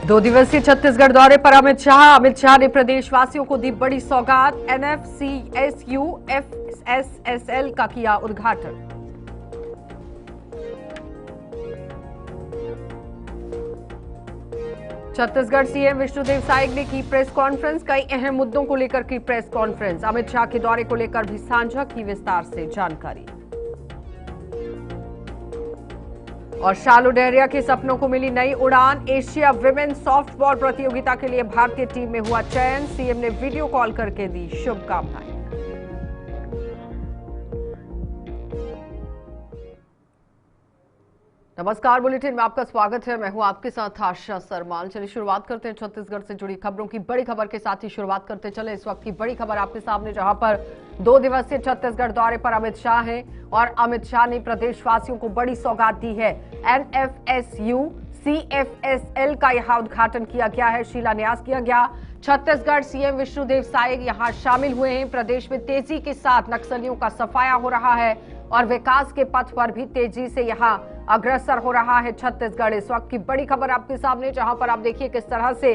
दो दिवसीय छत्तीसगढ़ दौरे पर अमित शाह ने प्रदेशवासियों को दी बड़ी सौगात। NFCSU FSSL का किया उद्घाटन। छत्तीसगढ़ सीएम विष्णुदेव साय ने की प्रेस कॉन्फ्रेंस। कई अहम मुद्दों को लेकर की प्रेस कॉन्फ्रेंस। अमित शाह के दौरे को लेकर भी साझा की विस्तार से जानकारी। और शालू डहरिया के सपनों को मिली नई उड़ान। एशिया विमेन सॉफ्टबॉल प्रतियोगिता के लिए भारतीय टीम में हुआ चयन। सीएम ने वीडियो कॉल करके दी शुभकामनाएं। नमस्कार, बुलेटिन में आपका स्वागत है। मैं हूं आपके साथ आशा सरमाल। चलिए शुरुआत करते हैं छत्तीसगढ़ से जुड़ी खबरों की। बड़ी खबर के साथ ही शुरुआत करते चले इस वक्त की बड़ी खबर आपके सामने, जहां पर 2 दिवसीय छत्तीसगढ़ दौरे पर अमित शाह हैं और अमित शाह ने प्रदेशवासियों को बड़ी सौगात दी है। NFSU CFSL का यहां उद्घाटन किया गया है, शिलान्यास किया गया। छत्तीसगढ़ सीएम विष्णुदेव साय यहां शामिल हुए हैं। प्रदेश में तेजी के साथ नक्सलियों का सफाया हो रहा है और विकास के पथ पर भी तेजी से यहां अग्रसर हो रहा है छत्तीसगढ़। इस वक्त की बड़ी खबर आपके सामने, जहां पर आप देखिए किस तरह से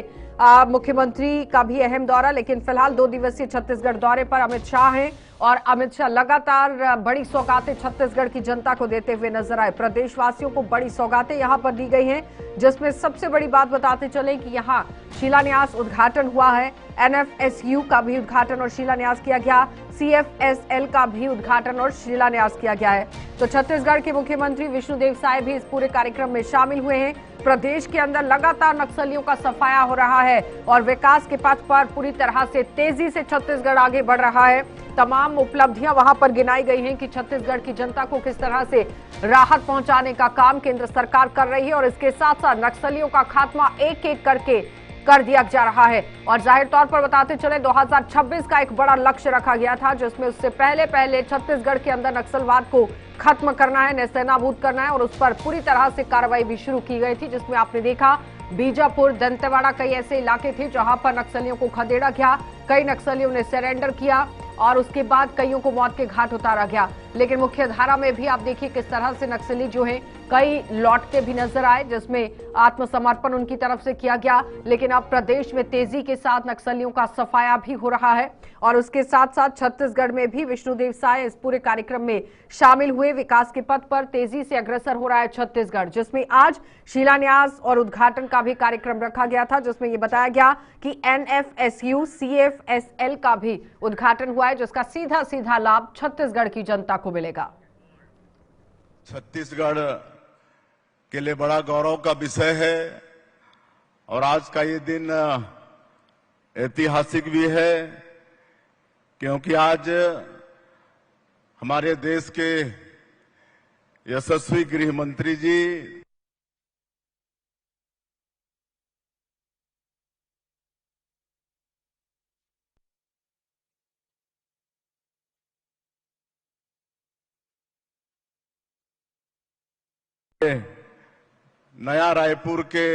मुख्यमंत्री का भी अहम दौरा, लेकिन फिलहाल 2 दिवसीय छत्तीसगढ़ दौरे पर अमित शाह हैं और अमित शाह लगातार बड़ी सौगातें छत्तीसगढ़ की जनता को देते हुए नजर आए। प्रदेशवासियों को बड़ी सौगातें यहां पर दी गई हैं, जिसमें सबसे बड़ी बात बताते चले कि यहां शिलान्यास उद्घाटन हुआ है। NFSU का भी उद्घाटन और शिलान्यास किया गया। CFSL का भी उद्घाटन और शिलान्यास किया गया है। तो छत्तीसगढ़ के मुख्यमंत्री विष्णुदेव साय भी इस पूरे कार्यक्रम में शामिल हुए हैं। प्रदेश के अंदर लगातार नक्सलियों का सफाया हो रहा है और विकास के पथ पर पूरी तरह से तेजी से छत्तीसगढ़ आगे बढ़ रहा है। तमाम उपलब्धियां वहां पर गिनाई गई हैं कि छत्तीसगढ़ की जनता को किस तरह से राहत पहुंचाने का काम केंद्र सरकार कर रही है और इसके साथ साथ नक्सलियों का खात्मा एक एक करके कर दिया जा रहा है। और जाहिर तौर पर बताते चले 2026 का एक बड़ा लक्ष्य रखा गया था, जिसमें उससे पहले छत्तीसगढ़ के अंदर नक्सलवाद को खत्म करना है, नेस्तनाबूद करना है और उस पर पूरी तरह से कार्रवाई भी शुरू की गई थी, जिसमें आपने देखा बीजापुर, दंतेवाड़ा कई ऐसे इलाके थे जहां पर नक्सलियों को खदेड़ा गया। कई नक्सलियों ने सरेंडर किया और उसके बाद कईयों को मौत के घाट उतारा गया। लेकिन मुख्य धारा में भी आप देखिए किस तरह से नक्सली जो हैं कई लौटते भी नजर आए, जिसमें आत्मसमर्पण उनकी तरफ से किया गया। लेकिन अब प्रदेश में तेजी के साथ नक्सलियों का सफाया भी हो रहा है और उसके साथ साथ छत्तीसगढ़ में भी विष्णुदेव साय इस पूरे कार्यक्रम में शामिल हुए। विकास के पथ पर तेजी से अग्रसर हो रहा है छत्तीसगढ़, जिसमें आज शिलान्यास और उद्घाटन का भी कार्यक्रम रखा गया था, जिसमें यह बताया गया कि NFSU CFSL का भी उद्घाटन हुआ है, जिसका सीधा सीधा लाभ छत्तीसगढ़ की जनता को मिलेगा। छत्तीसगढ़ के लिए बड़ा गौरव का विषय है और आज का ये दिन ऐतिहासिक भी है, क्योंकि आज हमारे देश के यशस्वी गृह मंत्री जी नया रायपुर के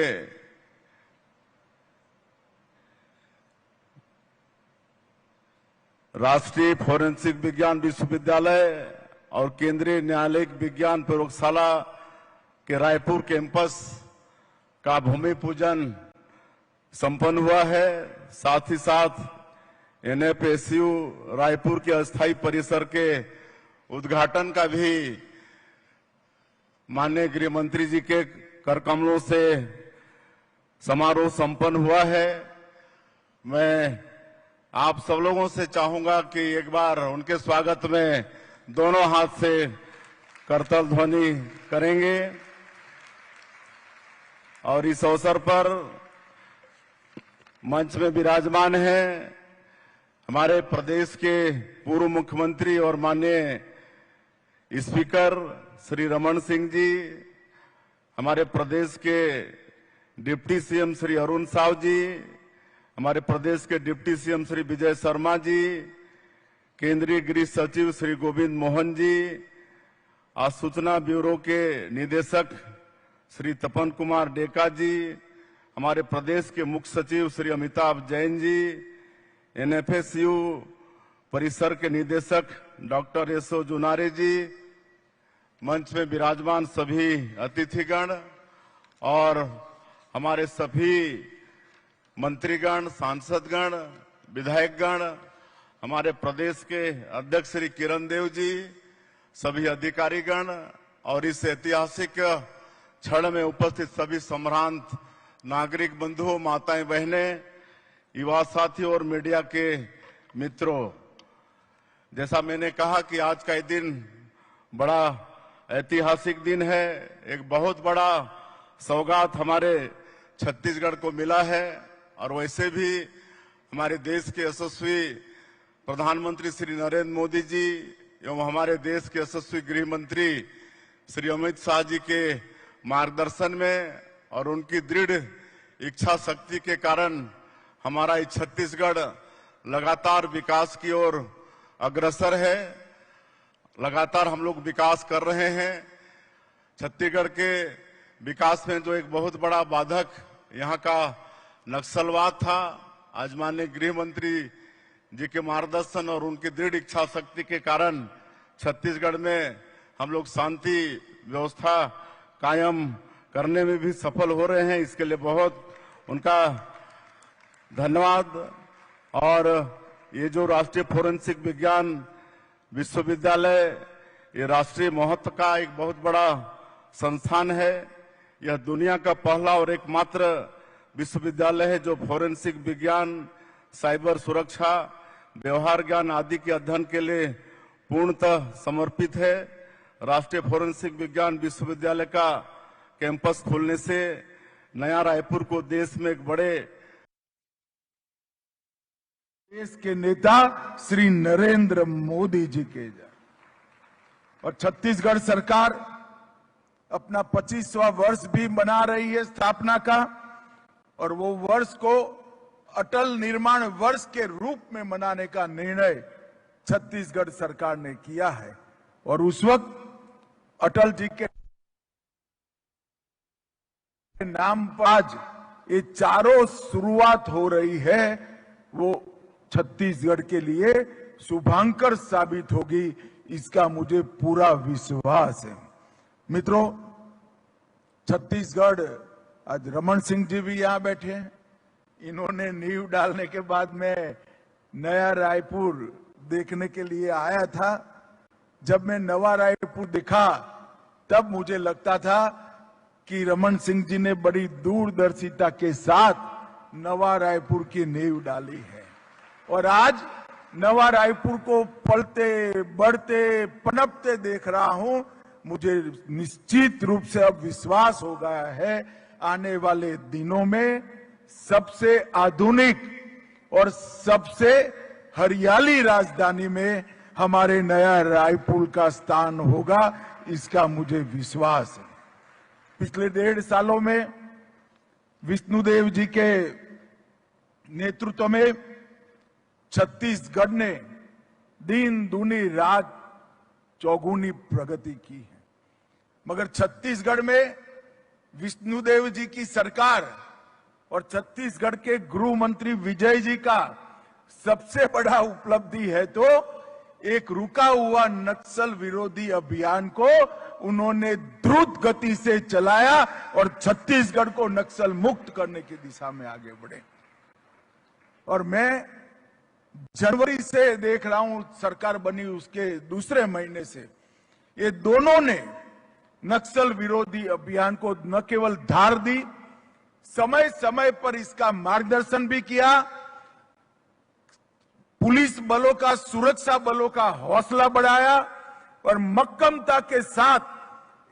राष्ट्रीय फोरेंसिक विज्ञान विश्वविद्यालय और केंद्रीय न्यायालयिक विज्ञान प्रयोगशाला के रायपुर कैंपस का भूमि पूजन संपन्न हुआ है। साथ ही साथ NFSU रायपुर के अस्थायी परिसर के उद्घाटन का भी माननीय गृह मंत्री जी के करकमलों से समारोह संपन्न हुआ है। मैं आप सब लोगों से चाहूंगा कि एक बार उनके स्वागत में दोनों हाथ से करताल ध्वनि करेंगे। और इस अवसर पर मंच में विराजमान हैं हमारे प्रदेश के पूर्व मुख्यमंत्री और माननीय स्पीकर श्री रमन सिंह जी, हमारे प्रदेश के डिप्टी सीएम श्री अरुण साव जी, हमारे प्रदेश के डिप्टी सीएम श्री विजय शर्मा जी, केंद्रीय गृह सचिव श्री गोविंद मोहन जी, सूचना ब्यूरो के निदेशक श्री तपन कुमार डेका जी, हमारे प्रदेश के मुख्य सचिव श्री अमिताभ जैन जी, NFSU परिसर के निदेशक डॉक्टर एसओ जुनारे जी, मंच में विराजमान सभी अतिथिगण और हमारे सभी मंत्रीगण, सांसदगण, विधायकगण, हमारे प्रदेश के अध्यक्ष श्री किरण देव जी, सभी अधिकारीगण और इस ऐतिहासिक क्षण में उपस्थित सभी सम्भ्रांत नागरिक बंधुओं, माताएं, बहनें, युवा साथियों और मीडिया के मित्रों, जैसा मैंने कहा कि आज का ये दिन बड़ा ऐतिहासिक दिन है। एक बहुत बड़ा सौगात हमारे छत्तीसगढ़ को मिला है और वैसे भी हमारे देश के यशस्वी प्रधानमंत्री श्री नरेंद्र मोदी जी एवं हमारे देश के यशस्वी गृह मंत्री श्री अमित शाह जी के मार्गदर्शन में और उनकी दृढ़ इच्छा शक्ति के कारण हमारा ये छत्तीसगढ़ लगातार विकास की ओर अग्रसर है। लगातार हम लोग विकास कर रहे हैं। छत्तीसगढ़ के विकास में जो एक बहुत बड़ा बाधक यहाँ का नक्सलवाद था, आज माननीय गृह मंत्री जी के मार्गदर्शन और उनकी दृढ़ इच्छा शक्ति के कारण छत्तीसगढ़ में हम लोग शांति व्यवस्था कायम करने में भी सफल हो रहे हैं। इसके लिए बहुत उनका धन्यवाद। और ये जो राष्ट्रीय फोरेंसिक विज्ञान विश्वविद्यालय, ये राष्ट्रीय महत्व का एक बहुत बड़ा संस्थान है। यह दुनिया का पहला और एकमात्र विश्वविद्यालय है जो फोरेंसिक विज्ञान, साइबर सुरक्षा, व्यवहार ज्ञान आदि के अध्ययन के लिए पूर्णतः समर्पित है। राष्ट्रीय फोरेंसिक विज्ञान विश्वविद्यालय का कैंपस खुलने से नया रायपुर को देश में एक बड़े देश के नेता श्री नरेंद्र मोदी जी के और छत्तीसगढ़ सरकार अपना 25वां वर्ष भी मना रही है स्थापना का, और वो वर्ष को अटल निर्माण वर्ष के रूप में मनाने का निर्णय छत्तीसगढ़ सरकार ने किया है। और उस वक्त अटल जी के नाम पर आज ये चारों शुरुआत हो रही है, वो छत्तीसगढ़ के लिए शुभांकर साबित होगी, इसका मुझे पूरा विश्वास है। मित्रों, छत्तीसगढ़, आज रमन सिंह जी भी यहां बैठे हैं। इन्होंने नींव डालने के बाद में नया रायपुर देखने के लिए आया था। जब मैं नवा रायपुर देखा तब मुझे लगता था कि रमन सिंह जी ने बड़ी दूरदर्शिता के साथ नवा रायपुर की नींव डाली है। और आज नवा रायपुर को पलते बढ़ते पनपते देख रहा हूं। मुझे निश्चित रूप से अब विश्वास हो गया है, आने वाले दिनों में सबसे आधुनिक और सबसे हरियाली राजधानी में हमारे नया रायपुर का स्थान होगा, इसका मुझे विश्वास है। पिछले 1.5 सालों में विष्णुदेव जी के नेतृत्व में छत्तीसगढ़ ने दिन दूनी रात चौगुनी प्रगति की है। मगर छत्तीसगढ़ में विष्णुदेव जी की सरकार और छत्तीसगढ़ के गृह मंत्री विजय जी का सबसे बड़ा उपलब्धि है तो एक रुका हुआ नक्सल विरोधी अभियान को उन्होंने द्रुत गति से चलाया और छत्तीसगढ़ को नक्सल मुक्त करने की दिशा में आगे बढ़े। और मैं जनवरी से देख रहा हूं, सरकार बनी उसके दूसरे महीने से ये दोनों ने नक्सल विरोधी अभियान को न केवल धार दी, समय समय पर इसका मार्गदर्शन भी किया। पुलिस बलों का, सुरक्षा बलों का हौसला बढ़ाया और मक्कमता के साथ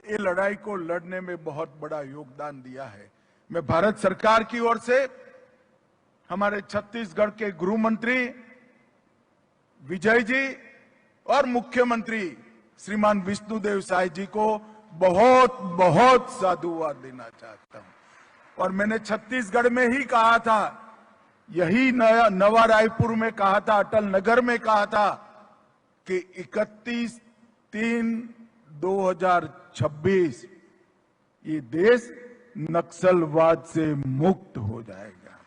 ये लड़ाई को लड़ने में बहुत बड़ा योगदान दिया है। मैं भारत सरकार की ओर से हमारे छत्तीसगढ़ के गृह मंत्री विजय जी और मुख्यमंत्री श्रीमान विष्णुदेव साय जी को बहुत बहुत साधुवाद देना चाहता हूं। और मैंने छत्तीसगढ़ में ही कहा था, यही नवा रायपुर में कहा था, अटल नगर में कहा था कि 31/3/2026 ये देश नक्सलवाद से मुक्त हो जाएगा।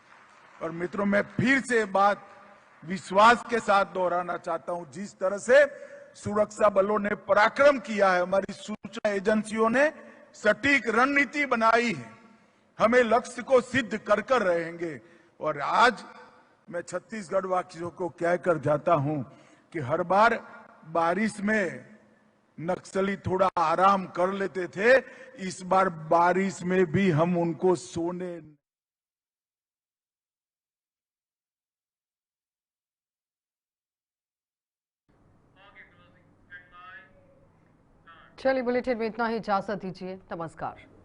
और मित्रों, मैं फिर से बात विश्वास के साथ दोहराना चाहता हूं, जिस तरह से सुरक्षा बलों ने पराक्रम किया है, हमारी सूचना एजेंसियों ने सटीक रणनीति बनाई है, हमें लक्ष्य को सिद्ध कर कर रहेंगे। और आज मैं छत्तीसगढ़ वासियों को कहकर जाता हूं कि हर बार बारिश में नक्सली थोड़ा आराम कर लेते थे, इस बार बारिश में भी हम उनको सोने। चलिए बुलेटिन में इतना ही, इजाजत दीजिए, नमस्कार।